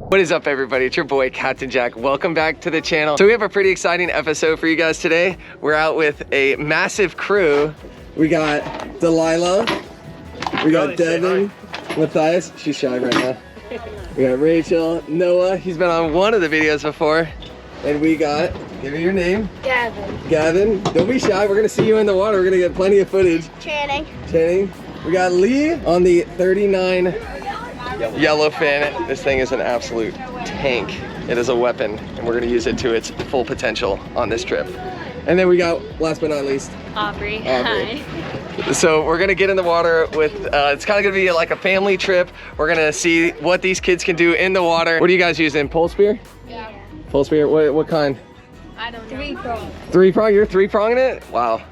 What is up, everybody? It's your boy Captain Jack. Welcome back to the channel. So we have a pretty exciting episode for you guys today. We're out with a massive crew. We got Delilah, we got Devin, Matthias, she's shy right now. We got Rachel, Noah, he's been on one of the videos before. And we got, give me your name. Gavin. Gavin, don't be shy, we're gonna see you in the water. We're gonna get plenty of footage. Channing. Channing. We got Lee on the 39 Yellowfin. This thing is an absolute tank. It is a weapon, and we're gonna use it to its full potential on this trip. And then we got, last but not least, Aubrey. Hi. So we're gonna get in the water with, it's kind of gonna be like a family trip. We're gonna see what these kids can do in the water. What are you guys using, POLESPEAR? Yeah. POLESPEAR, what kind? I don't know. 3-prong. 3-prong, you're 3-pronging it? Wow,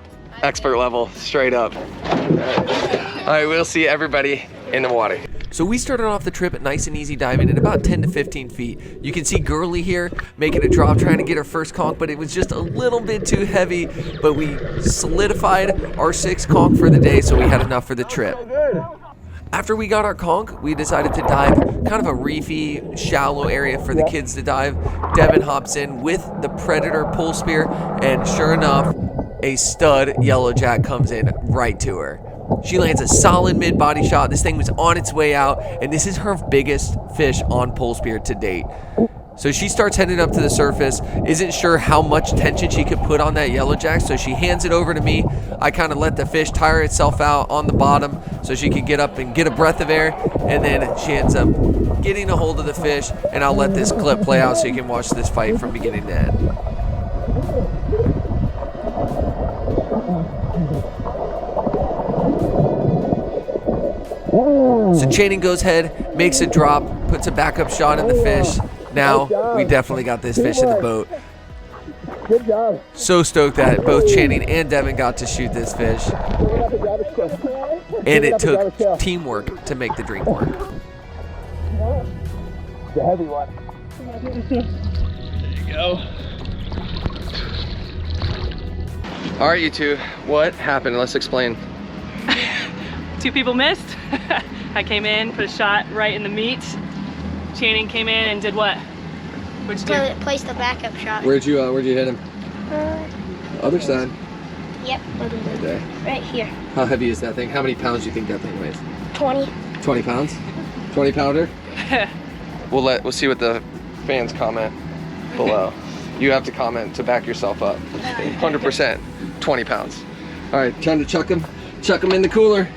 expert level, straight up. All right, we'll see everybody in the water. So we started off the trip nice and easy diving at about 10 to 15 feet. You can see Girly here making a drop, trying to get her first conch, but it was just a little bit too heavy. But we solidified our 6th conch for the day, so we had enough for the trip. After we got our conch, we decided to dive kind of a reefy, shallow area for the kids to dive. Devin hops in with the Predator POLESPEAR, and sure enough, a stud yellowjack comes in right to her. She lands a solid mid-body shot. This thing was on its way out, and this is her biggest fish on POLESPEAR to date. So she starts heading up to the surface, isn't sure how much tension she could put on that yellowjack, so she hands it over to me. I kind of let the fish tire itself out on the bottom so she could get up and get a breath of air, and then she ends up getting a hold of the fish, and I'll let this clip play out so you can watch this fight from beginning to end. So Channing goes ahead, makes a drop, puts a backup shot in the fish. Now we definitely got this fish in the boat. Good job. So stoked that both Channing and Devin got to shoot this fish. And it took teamwork to make the dream work. The heavy one. There you go. All right, you two, what happened? Let's explain. 2 people missed. I came in, put a shot right in the meat. Channing came in and did what? What'd you do? Placed the backup shot. Where'd you hit him? Other side. Yep. Right there. Right here. How heavy is that thing? How many pounds do you think that thing weighs? 20. 20 pounds? 20 pounder? We'll see what the fans comment below. You have to comment to back yourself up. 100%. 20 pounds. All right, trying to chuck him. Chuck him in the cooler.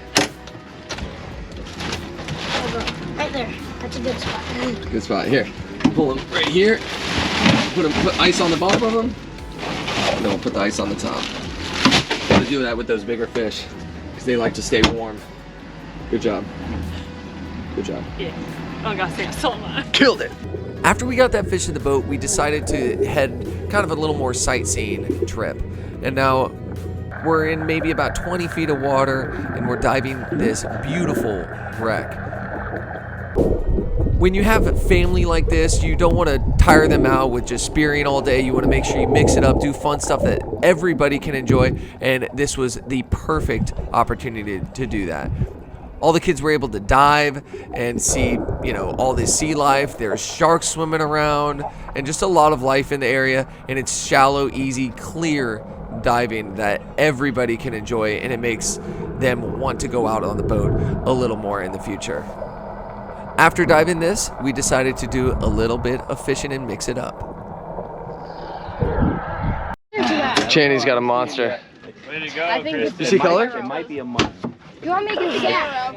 Right there. That's a good spot. Good spot. Here. Pull him right here. Put ice on the bottom of him. And then we'll put the ice on the top. Gotta do that with those bigger fish because they like to stay warm. Good job. Good job. Yeah. Oh gosh, I got so much. Killed it. After we got that fish in the boat, we decided to head kind of a little more sightseeing trip. And now we're in maybe about 20 feet of water, and we're diving this beautiful wreck. When you have a family like this, you don't want to tire them out with just spearing all day. You want to make sure you mix it up, do fun stuff that everybody can enjoy, and this was the perfect opportunity to do that. All the kids were able to dive and see, you know, all this sea life. There's sharks swimming around and just a lot of life in the area, and it's shallow, easy, clear diving that everybody can enjoy, and it makes them want to go out on the boat a little more in the future. After diving this, we decided to do a little bit of fishing and mix it up. Channing's got a monster. Way to go, Chris. You see color? It might be a month. You want to make a gap?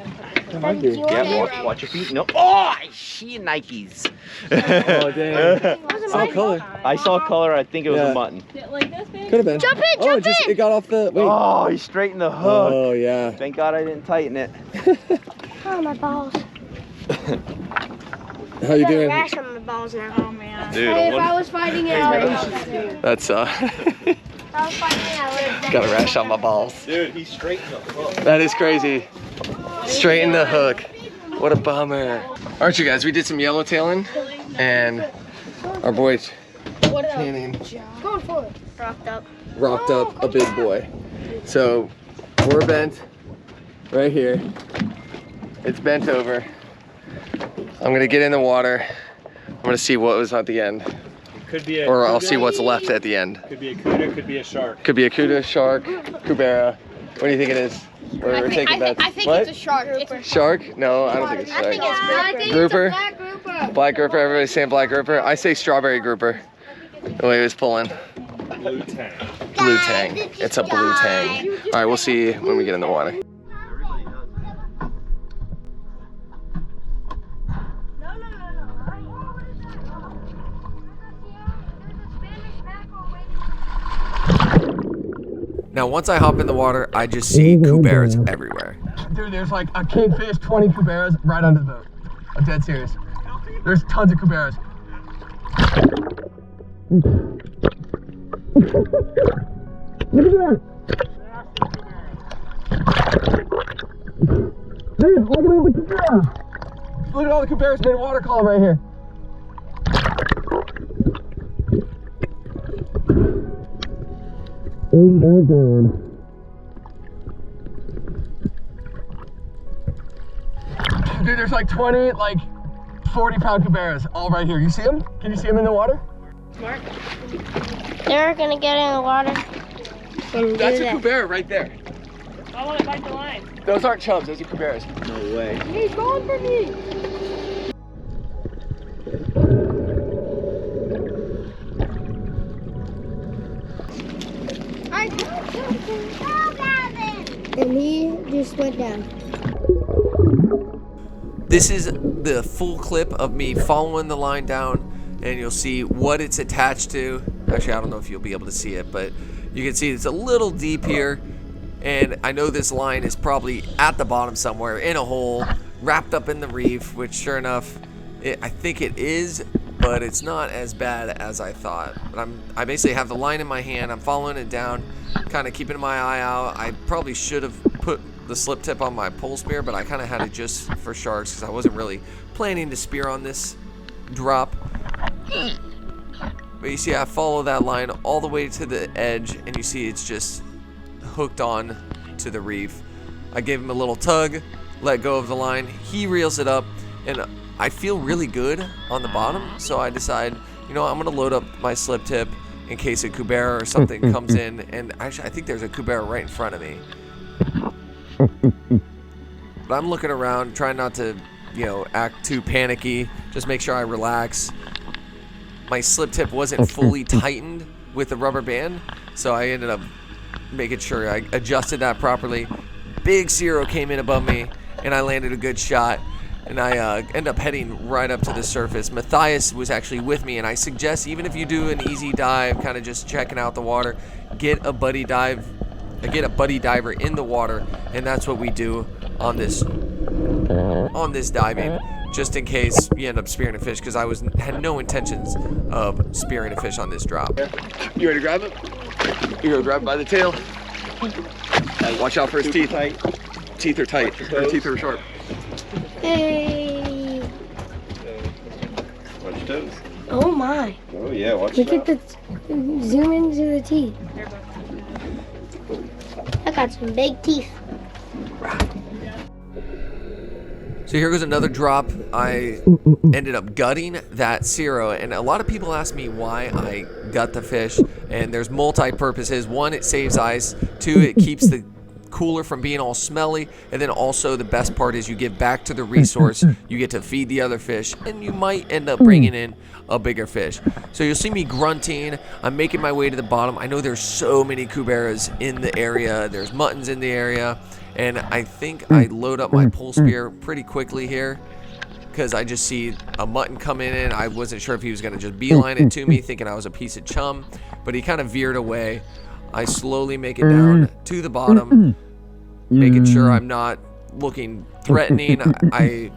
Yeah, watch your feet. No. Oh, I see Nikes. Oh, dang. Saw color. I saw color. I think it was a mutton. Like this big? Could have been. Jump in, jump in. It got off the, wait. Oh, he straightened the hook. Oh, yeah. Thank God I didn't tighten it. Oh, my balls. How you doing? Rash on my balls now. Oh, man. Dude, Hey, if I was fighting it, I would. That's, If I was fighting it, I would. got a rash on my balls. Dude, he straightened the hook. That is crazy. Straighten the hook. What a bummer. All right, you guys, we did some yellowtailing, and our boy Channing Going forward. rocked up a big boy. So we're bent right here. It's bent over. I'm gonna get in the water. I'm gonna see what was at the end. Could be a Or I'll cuda, see what's left at the end. Could be a cuda, could be a shark. Could be a cuda, shark, cubera. What do you think it is? We're taking bets. I think What? it's a shark. It's a Shark? No, I don't think it's I think shark. it's Grouper? black grouper. Black grouper, everybody's saying black grouper. I say strawberry grouper. The way it was pulling. Blue tang. Blue tang. It's a blue tang. All right, we'll see when we get in the water. Now, once I hop in the water, I just see cuberas everywhere. Dude, there's like a kingfish, 20 cuberas right under the boat. I'm dead serious. There's tons of cuberas. Look at that! Dude, look at all the cuberas! Look at all the cuberas made a water column right here. Oh my god. Dude, there's like 20, like 40-pound cuberas all right here. You see them? Can you see them in the water? Smart. They're gonna get in the water and That's do a that. cubera right there. I want to bite the line. Those aren't chubs, those are cuberas. No way. He's going for me. I got something. And he just went down. This is the full clip of me following the line down, and you'll see what it's attached to. Actually, I don't know if you'll be able to see it, but you can see it's a little deep here, and I know this line is probably at the bottom somewhere in a hole, wrapped up in the reef, which sure enough, I think it is, but it's not as bad as I thought. But I basically have the line in my hand, I'm following it down, kind of keeping my eye out. I probably should have put the slip tip on my pole spear, but I kind of had it just for sharks because I wasn't really planning to spear on this drop. But you see, I follow that line all the way to the edge, and you see it's just hooked on to the reef. I gave him a little tug, let go of the line, he reels it up, and I feel really good on the bottom, so I decide, you know, I'm gonna load up my slip tip in case a cubera or something comes in, and actually I think there's a cubera right in front of me. But I'm looking around, trying not to, you know, act too panicky, just make sure I relax. My slip tip wasn't fully tightened with the rubber band, so I ended up making sure I adjusted that properly. Big Spearo came in above me, and I landed a good shot, and I end up heading right up to the surface. Matthias was actually with me, and I suggest even if you do an easy dive, kind of just checking out the water, get a buddy diver in the water, and that's what we do on this diving, just in case you end up spearing a fish, because I had no intentions of spearing a fish on this drop. You ready to grab it? You're gonna grab it by the tail. Watch out for his teeth. Tight. Teeth are tight. Her teeth are sharp. Hey. Watch toes. Oh my. Oh yeah, watch Look at the, zoom into the teeth. I got some big teeth. So here goes another drop. I ended up gutting that Spearo, and a lot of people ask me why I gut the fish, and there's multi-purposes. One, it saves ice. Two, it keeps the cooler from being all smelly, and then also the best part is you give back to the resource. You get to feed the other fish, and you might end up bringing in a bigger fish. So you'll see me grunting. I'm making my way to the bottom. I know there's so many cuberas in the area. There's muttons in the area, and I think I load up my pole spear pretty quickly here because I just see a mutton coming in. I wasn't sure if he was going to just beeline it to me, thinking I was a piece of chum, but he kind of veered away. I slowly make it down to the bottom, making sure I'm not looking threatening. I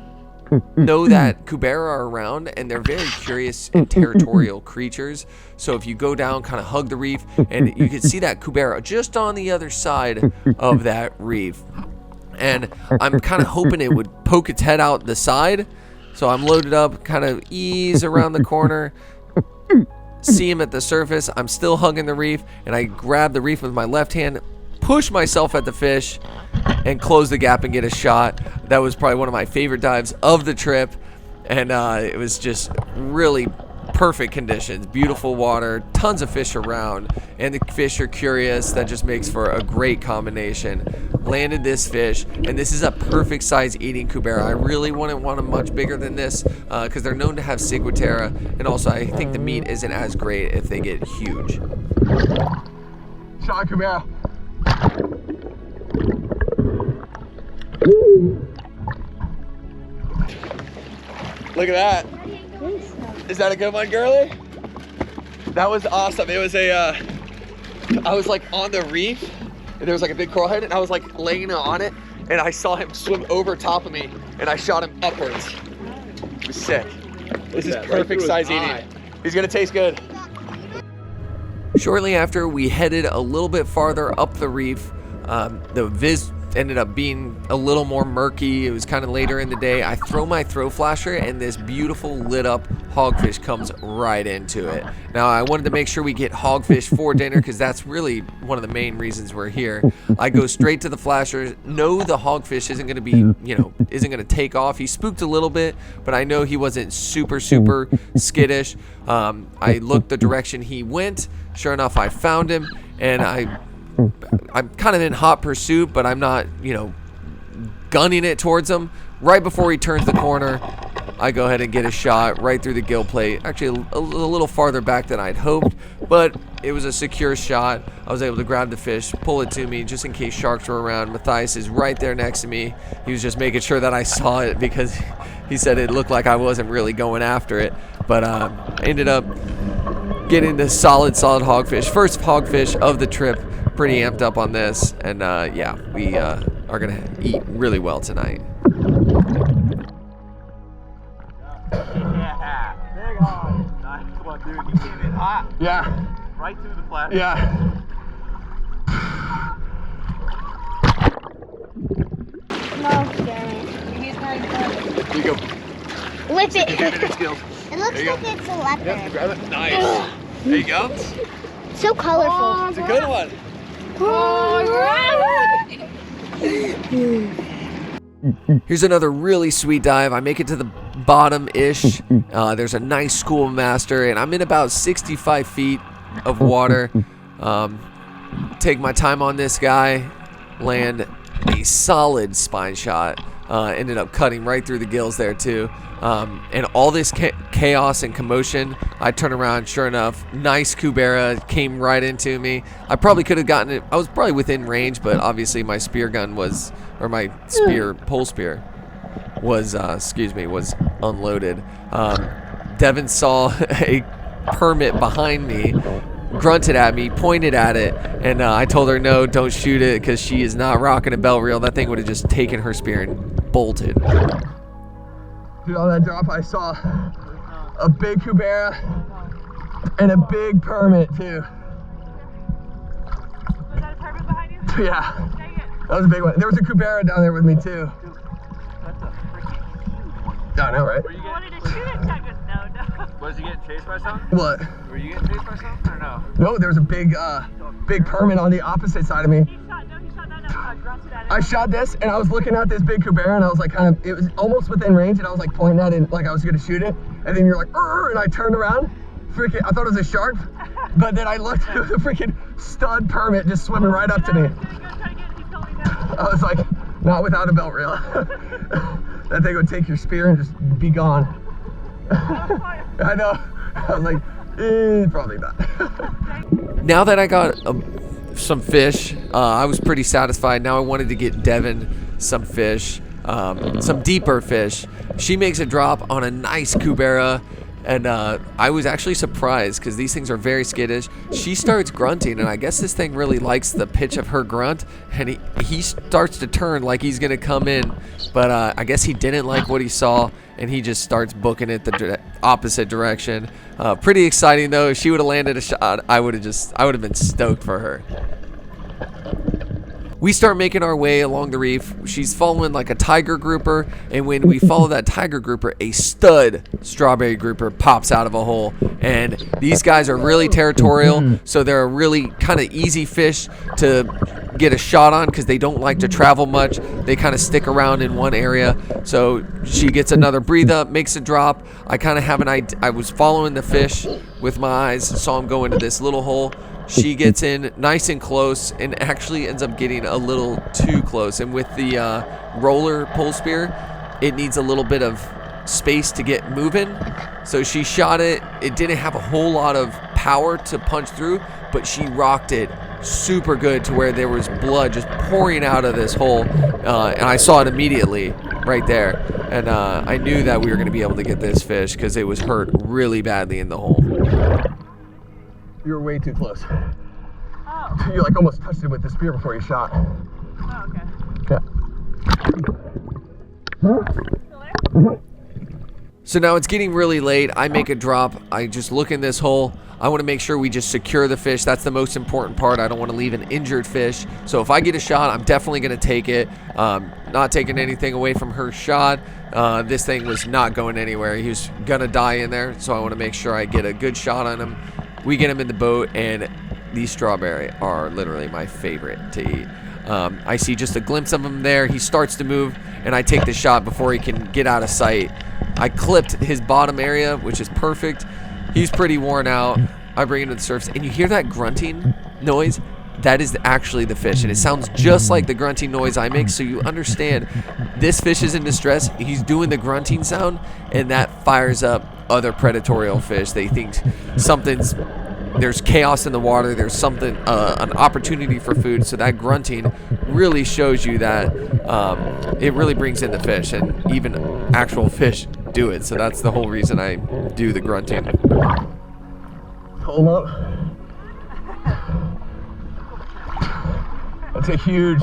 know that cubera are around, and they're very curious and territorial creatures. So if you go down, kind of hug the reef, and you can see that cubera just on the other side of that reef. And I'm kind of hoping it would poke its head out the side. So I'm loaded up, kind of ease around the corner, see him at the surface. I'm still hugging the reef, and I grab the reef with my left hand, push myself at the fish, and close the gap and get a shot. That was probably one of my favorite dives of the trip. and it was just really perfect conditions, beautiful water, tons of fish around, and the fish are curious. That just makes for a great combination. Landed this fish, and this is a perfect size eating cubera. I really wouldn't want them much bigger than this because they're known to have ciguatera, and also I think the meat isn't as great if they get huge. Shot cubera. Look at that. Is that a good one, girly? That was awesome. It was a, I was like on the reef, and there was like a big coral head, and I was like laying on it, and I saw him swim over top of me, and I shot him upwards. It was sick. This is perfect size eating. He's gonna taste good. Shortly after, we headed a little bit farther up the reef. The viz ended up being a little more murky. It was kind of later in the day. I throw my throw flasher, and this beautiful lit up hogfish comes right into it. Now, I wanted to make sure we get hogfish for dinner because that's really one of the main reasons we're here. I go straight to the flasher. Know the hogfish isn't going to be, isn't going to take off. He spooked a little bit, but I know he wasn't super skittish. I looked the direction he went. Sure enough, I found him, and I'm kind of in hot pursuit, but I'm not, gunning it towards him. Right before he turns the corner, I go ahead and get a shot right through the gill plate. Actually, a little farther back than I'd hoped, but it was a secure shot. I was able to grab the fish, pull it to me just in case sharks were around. Matthias is right there next to me. He was just making sure that I saw it because he said it looked like I wasn't really going after it. But I ended up getting the solid hogfish. First hogfish of the trip. Pretty amped up on this, and yeah, we are gonna eat really well tonight. Yeah, big hog. Nice one, dude. You came in hot. Yeah. Right through the flat. Yeah. No, damn it. He's not good. Here you go. Whip it. Give it its skills. It looks There you like go. it's a leopard. Yep, grab it. Nice. There you go. So colorful. It's a good one. Here's another really sweet dive. I make it to the bottom-ish. There's a nice schoolmaster, and I'm in about 65 feet of water. Take my time on this guy, land a solid spine shot. Ended up cutting right through the gills there too. And all this chaos and commotion, I turn around, sure enough, nice cubera came right into me. I probably could have gotten it. I was probably within range, but obviously my spear gun was, or my pole spear was, was unloaded. Devin saw a permit behind me, grunted at me, pointed at it, and I told her no, don't shoot it because she is not rocking a belt reel. That thing would have just taken her spear and bolted. Dude, on that drop I saw a big cubera and a big permit too. Was that a permit behind you? Yeah, Dang it. that was a big one. There was a cubera down there with me too. That's a freaking huge one. I know, right? I wanted to shoot it, Douglas. No. Was he getting chased by something? What? Were you getting chased by something or no? No, there was a big permit on the opposite side of me. He shot that. Grunted at it. I shot this and I was looking at this big cubera and I was like it was almost within range and I was like pointing at it like I was gonna shoot it. And then you're like, "Urgh," and I turned around. Freaking, I thought it was a shark, but then I looked at the freaking stud permit just swimming right up to me. I was like, not without a belt reel. That thing would take your spear and just be gone. I know. I was like, probably not. Now that I got some fish, I was pretty satisfied. Now I wanted to get Devin some fish, some deeper fish. She makes a drop on a nice cubera, and I was actually surprised because these things are very skittish. She starts grunting, and I guess this thing really likes the pitch of her grunt, and he starts to turn like he's gonna come in, but I guess he didn't like what he saw, and he just starts booking it the opposite direction. Pretty exciting though. If she would have landed a shot, I would have been stoked for her. we start making our way along the reef. She's following like a tiger grouper, and when we follow that tiger grouper, a stud strawberry grouper pops out of a hole. And these guys are really territorial, so they're a really kind of easy fish to get a shot on because they don't like to travel much. They kind of stick around in one area. So she gets another breathe up, makes a drop. I kind of have an idea. I was following the fish with my eyes, saw him go into this little hole. She gets in nice and close and actually ends up getting a little too close. And with the roller POLESPEAR, it needs a little bit of space to get moving. So she shot it. It didn't have a whole lot of power to punch through, but she rocked it super good to where there was blood just pouring out of this hole. And I saw it immediately right there. And I knew that we were going to be able to get this fish because it was hurt really badly in the hole. You were way too close. Oh. You like almost touched it with the spear before you shot. Oh, okay. Yeah. So now it's getting really late. I make a drop. I just look in this hole. I want to make sure we just secure the fish. That's the most important part. I don't want to leave an injured fish. So if I get a shot, I'm definitely going to take it. Not taking anything away from her shot. This thing was not going anywhere. He was going to die in there. So I want to make sure I get a good shot on him. We get him in the boat, and these strawberry are literally my favorite to eat. I see just a glimpse of him there. He starts to move, and I take the shot before he can get out of sight. I clipped his bottom area, which is perfect. He's pretty worn out. I bring him to the surface, and you hear that grunting noise? That is actually the fish, and it sounds just like the grunting noise I make, so you understand this fish is in distress. He's doing the grunting sound, and that fires up other predatorial fish. They think there's chaos in the water, there's something, an opportunity for food, so that grunting really shows you that it really brings in the fish, and even actual fish do it, so that's the whole reason I do the grunting. Pull him up. That's a huge...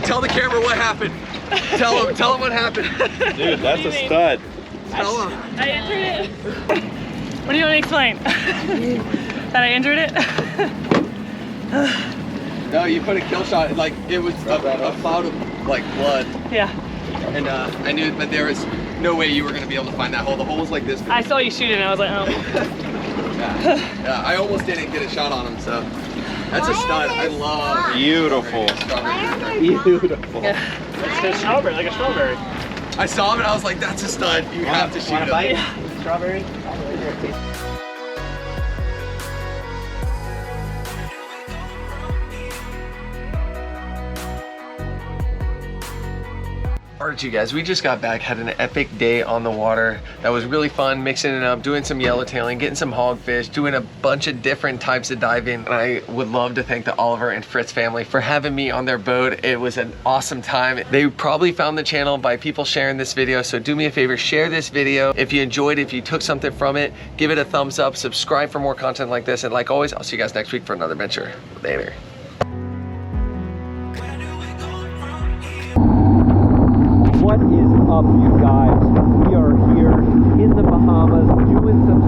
Tell the camera what happened. Tell him what happened. Dude, that's a stud. Tell him. I injured it. What do you want to explain? That I injured it? No, you put a kill shot, like it was a cloud of like blood. Yeah. And I knew that there was no way you were gonna be able to find that hole. The hole was like this. I saw you shoot it and I was like, oh. Yeah, I almost didn't get a shot on him, so that's a stud. I love Beautiful. Beautiful. Yeah. It's a strawberry, like a strawberry. I saw him and I was like, that's a stud. You have to shoot him. Yeah. Strawberry? Alright, you guys, we just got back, had an epic day on the water. That was really fun, mixing it up, doing some yellowtailing, getting some hogfish, doing a bunch of different types of diving. And I would love to thank the Oliver and Fritz family for having me on their boat. It was an awesome time. They probably found the channel by people sharing this video, so do me a favor, share this video. If you enjoyed it, if you took something from it, give it a thumbs up, subscribe for more content like this, and like always, I'll see you guys next week for another adventure. Later. What is up, you guys? We are here in the Bahamas doing some